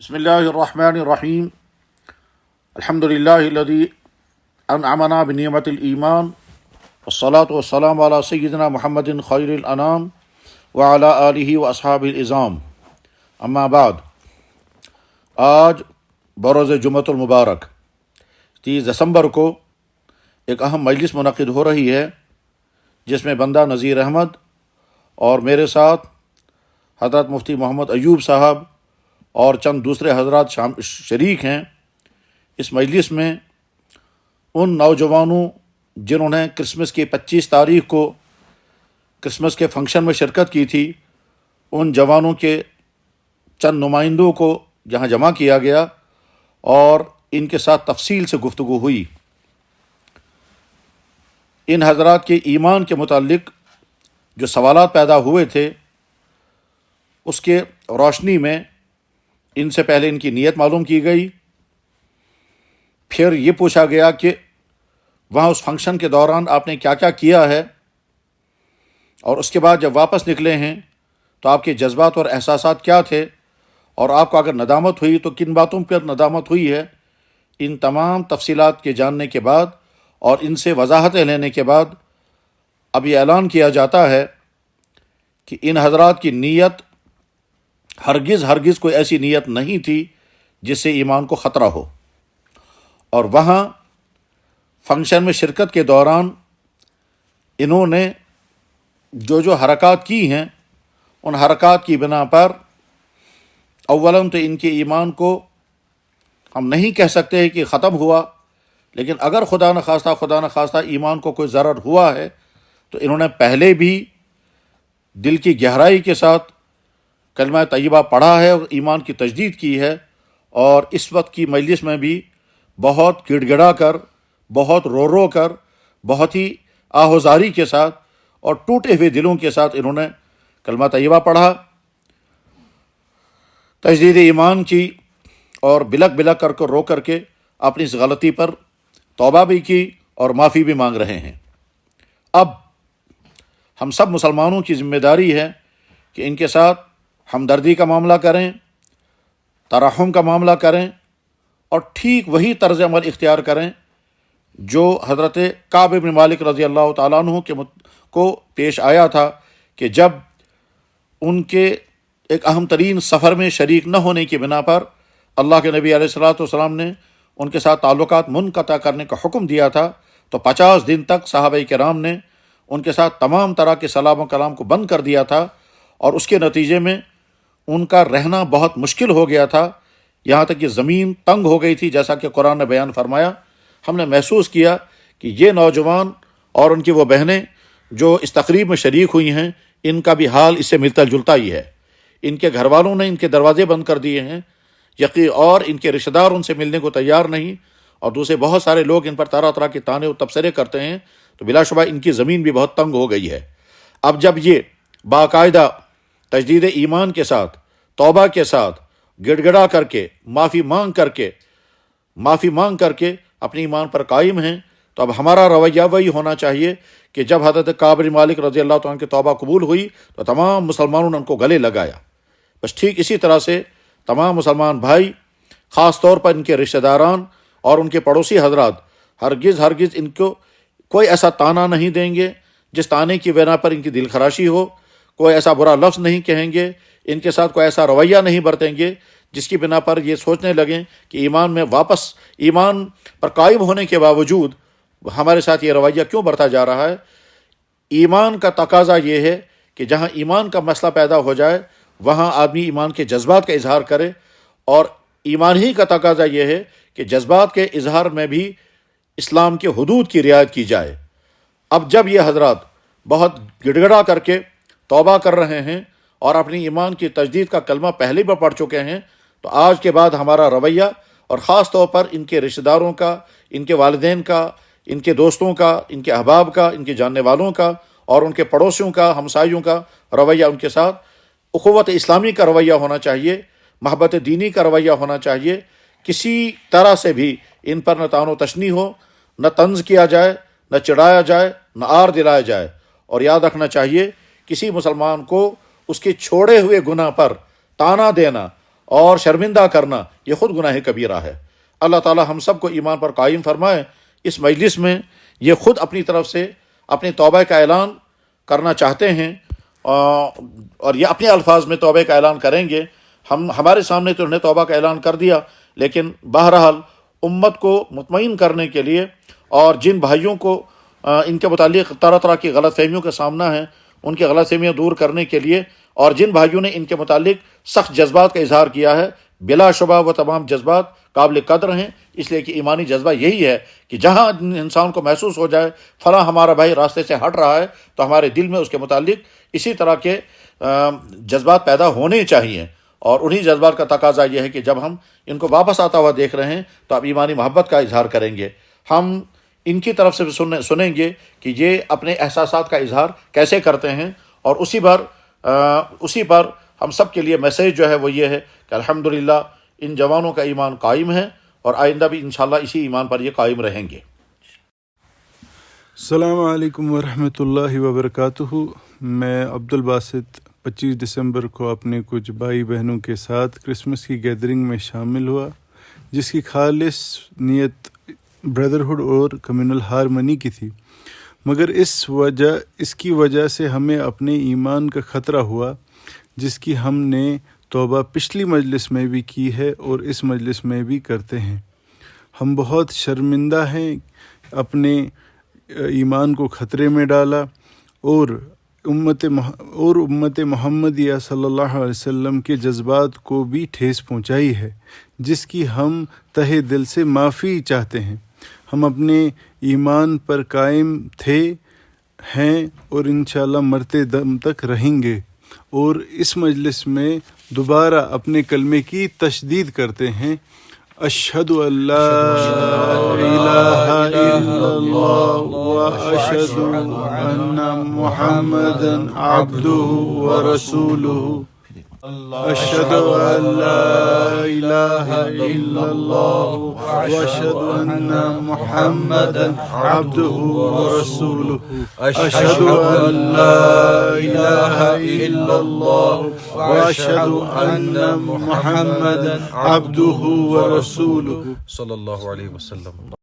بسم اللہ الرحمن الرحیم الحمد للہ الذی انعمنا بنعمت الایمان والصلاة والسلام علی سیدنا محمد خیر الانام وعلی آلہ واصحابہ العظام اما بعد۔ آج بروز جمعۃ المبارک 30 دسمبر کو ایک اہم مجلس منعقد ہو رہی ہے، جس میں بندہ نذیر احمد اور میرے ساتھ حضرت مفتی محمد ایوب صاحب اور چند دوسرے حضرات شریک ہیں۔ اس مجلس میں ان نوجوانوں جنہوں نے کرسمس کی 25 تاریخ کو کرسمس کے فنکشن میں شرکت کی تھی، ان جوانوں کے چند نمائندوں کو یہاں جمع کیا گیا اور ان کے ساتھ تفصیل سے گفتگو ہوئی۔ ان حضرات کے ایمان کے متعلق جو سوالات پیدا ہوئے تھے، اس کے روشنی میں ان سے پہلے ان کی نیت معلوم کی گئی، پھر یہ پوچھا گیا کہ وہاں اس فنکشن کے دوران آپ نے کیا کیا کیا ہے، اور اس کے بعد جب واپس نکلے ہیں تو آپ کے جذبات اور احساسات کیا تھے، اور آپ کو اگر ندامت ہوئی تو کن باتوں پر ندامت ہوئی ہے۔ ان تمام تفصیلات کے جاننے کے بعد اور ان سے وضاحتیں لینے کے بعد اب یہ اعلان کیا جاتا ہے کہ ان حضرات کی نیت ہرگز کوئی ایسی نیت نہیں تھی جس سے ایمان کو خطرہ ہو، اور وہاں فنکشن میں شرکت کے دوران انہوں نے جو حرکات کی ہیں، ان حرکات کی بنا پر اولاً تو ان کے ایمان کو ہم نہیں کہہ سکتے کہ ختم ہوا، لیکن اگر خدا نخواستہ ایمان کو کوئی ضرر ہوا ہے تو انہوں نے پہلے بھی دل کی گہرائی کے ساتھ کلمہ طیبہ پڑھا ہے اور ایمان کی تجدید کی ہے، اور اس وقت کی مجلس میں بھی بہت گڑ گڑا کر، بہت رو کر، بہت ہی آہوزاری کے ساتھ اور ٹوٹے ہوئے دلوں کے ساتھ انہوں نے کلمہ طیبہ پڑھا، تجدید ایمان کی، اور بلک کر رو کر کے اپنی اس غلطی پر توبہ بھی کی اور معافی بھی مانگ رہے ہیں۔ اب ہم سب مسلمانوں کی ذمہ داری ہے کہ ان کے ساتھ ہمدردی کا معاملہ کریں، ترحم کا معاملہ کریں، اور ٹھیک وہی طرز عمل اختیار کریں جو حضرت کعب بن مالک رضی اللہ تعالیٰ عنہ کو پیش آیا تھا، کہ جب ان کے ایک اہم ترین سفر میں شریک نہ ہونے کی بنا پر اللہ کے نبی علیہ الصلوۃ والسلام نے ان کے ساتھ تعلقات منقطع کرنے کا حکم دیا تھا، تو 50 دن تک صحابہ کرام نے ان کے ساتھ تمام طرح کے سلام و کلام کو بند کر دیا تھا، اور اس کے نتیجے میں ان کا رہنا بہت مشکل ہو گیا تھا، یہاں تک کہ زمین تنگ ہو گئی تھی، جیسا کہ قرآن نے بیان فرمایا۔ ہم نے محسوس کیا کہ یہ نوجوان اور ان کی وہ بہنیں جو اس تقریب میں شریک ہوئی ہیں، ان کا بھی حال اس سے ملتا جلتا ہی ہے۔ ان کے گھر والوں نے ان کے دروازے بند کر دیے ہیں، اور ان کے رشتہ دار ان سے ملنے کو تیار نہیں، اور دوسرے بہت سارے لوگ ان پر طرح طرح کے طعنے و تبصرے کرتے ہیں، تو بلا شبہ ان کی زمین بھی بہت تنگ ہو گئی ہے۔ اب جب یہ باقاعدہ تجدید ایمان کے ساتھ، توبہ کے ساتھ، گڑ گڑا کر کے، معافی مانگ کر کے اپنی ایمان پر قائم ہیں، تو اب ہمارا رویہ وہی ہونا چاہیے کہ جب حضرت کعب بن مالک رضی اللہ تعالیٰ عنہ کی توبہ قبول ہوئی تو تمام مسلمانوں نے ان کو گلے لگایا۔ بس ٹھیک اسی طرح سے تمام مسلمان بھائی، خاص طور پر ان کے رشتہ داران اور ان کے پڑوسی حضرات، ہرگز ان کو کوئی ایسا طعنہ نہیں دیں گے جس طعنے کی بنا پر ان کی دل خراشی ہو، کوئی ایسا برا لفظ نہیں کہیں گے، ان کے ساتھ کوئی ایسا رویہ نہیں برتیں گے جس کی بنا پر یہ سوچنے لگیں کہ ایمان پر قائم ہونے کے باوجود ہمارے ساتھ یہ رویہ کیوں برتا جا رہا ہے۔ ایمان کا تقاضا یہ ہے کہ جہاں ایمان کا مسئلہ پیدا ہو جائے وہاں آدمی ایمان کے جذبات کا اظہار کرے، اور ایمان ہی کا تقاضا یہ ہے کہ جذبات کے اظہار میں بھی اسلام کے حدود کی رعایت کی جائے۔ اب جب یہ حضرات بہت گڑ گڑا کر کے توبہ کر رہے ہیں اور اپنی ایمان کی تجدید کا کلمہ پہلے بھی پڑھ چکے ہیں، تو آج کے بعد ہمارا رویہ، اور خاص طور پر ان کے رشتہ داروں کا، ان کے والدین کا، ان کے دوستوں کا، ان کے احباب کا، ان کے جاننے والوں کا، اور ان کے پڑوسیوں کا، ہمسایوں کا رویہ ان کے ساتھ اخوت اسلامی کا رویہ ہونا چاہیے، محبت دینی کا رویہ ہونا چاہیے۔ کسی طرح سے بھی ان پر نہ طعن و تشنیع ہو، نہ طنز کیا جائے، نہ چڑھایا جائے، نہ آر دلایا جائے، اور یاد رکھنا چاہیے کسی مسلمان کو اس کے چھوڑے ہوئے گناہ پر طعنہ دینا اور شرمندہ کرنا یہ خود گناہ کبیرہ ہے۔ اللہ تعالی ہم سب کو ایمان پر قائم فرمائے۔ اس مجلس میں یہ خود اپنی طرف سے اپنی توبہ کا اعلان کرنا چاہتے ہیں، اور یہ اپنے الفاظ میں توبہ کا اعلان کریں گے۔ ہمارے سامنے تو انہوں نے توبہ کا اعلان کر دیا، لیکن بہرحال امت کو مطمئن کرنے کے لیے اور جن بھائیوں کو ان کے متعلق طرح طرح کی غلط فہمیوں کا سامنا ہے ان کی غلط فہمیاں دور کرنے کے لیے، اور جن بھائیوں نے ان کے متعلق سخت جذبات کا اظہار کیا ہے، بلا شبہ وہ تمام جذبات قابل قدر ہیں، اس لیے کہ ایمانی جذبہ یہی ہے کہ جہاں انسان کو محسوس ہو جائے فلاں ہمارا بھائی راستے سے ہٹ رہا ہے تو ہمارے دل میں اس کے متعلق اسی طرح کے جذبات پیدا ہونے چاہیے، اور انہی جذبات کا تقاضا یہ ہے کہ جب ہم ان کو واپس آتا ہوا دیکھ رہے ہیں تو اب ایمانی محبت کا اظہار کریں گے۔ ہم ان کی طرف سے بھی سنیں گے کہ یہ اپنے احساسات کا اظہار کیسے کرتے ہیں، اور اسی پر ہم سب کے لیے میسیج جو ہے وہ یہ ہے کہ الحمدللہ ان جوانوں کا ایمان قائم ہے، اور آئندہ بھی انشاءاللہ اسی ایمان پر یہ قائم رہیں گے۔ السلام علیکم ورحمۃ اللہ وبرکاتہ۔ میں عبدالباسط 25 دسمبر کو اپنے کچھ بھائی بہنوں کے ساتھ کرسمس کی گیدرنگ میں شامل ہوا، جس کی خالص نیت بردرہڈ اور کمیونل ہارمنی کی تھی، مگر اس کی وجہ سے ہمیں اپنے ایمان کا خطرہ ہوا، جس کی ہم نے توبہ پچھلی مجلس میں بھی کی ہے اور اس مجلس میں بھی کرتے ہیں۔ ہم بہت شرمندہ ہیں اپنے ایمان کو خطرے میں ڈالا، اور امت محمدیہ صلی اللہ علیہ وسلم کے جذبات کو بھی ٹھیس پہنچائی ہے، جس کی ہم تہہ دل سے معافی چاہتے ہیں۔ ہم اپنے ایمان پر قائم تھے، ہیں، اور انشاءاللہ مرتے دم تک رہیں گے، اور اس مجلس میں دوبارہ اپنے کلمے کی تشدید کرتے ہیں۔ اشہد ان لا الہ الا اللہ واشہد ان محمدا عبدہ ورسولہ۔ اشہد ان لا الہ الا اللہ واشہد ان محمدا عبدہ ورسولہ۔ اشہد ان لا الہ الا اللہ واشہد ان محمدا عبدہ ورسولہ، صلی اللہ علیہ وسلم۔